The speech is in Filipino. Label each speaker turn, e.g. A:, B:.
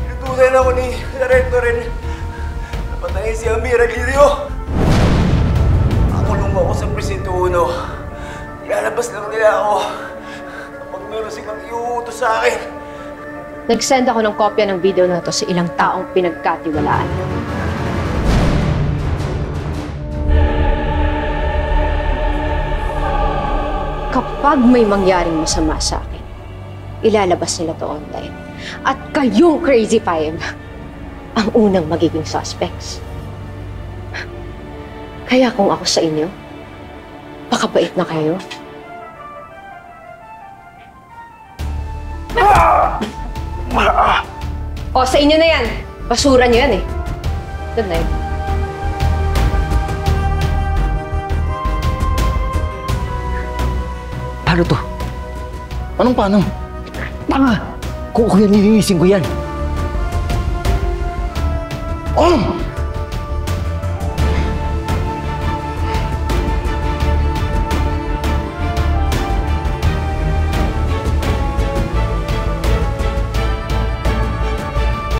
A: Inutusan ako ni Director napatayin si Amira Lirio. Nakulong ako sa Presinto 1. Ilalabas lang nila ako kapag meron silang iuutos sa akin.
B: Nag-send ako ng kopya ng video na to sa ilang taong pinagkatiwalaan. Kapag may mangyaring masama sa akin, ilalabas nila to online. At kayong Crazy Five ang unang magiging suspects. Kaya kung ako sa inyo, pakabait na kayo. O, sa inyo na yan. Basura nyo yan eh. Good night.
C: Paano to? Anong paano? Tanga! Kung ako yan, nilinisin ko yan. Oh!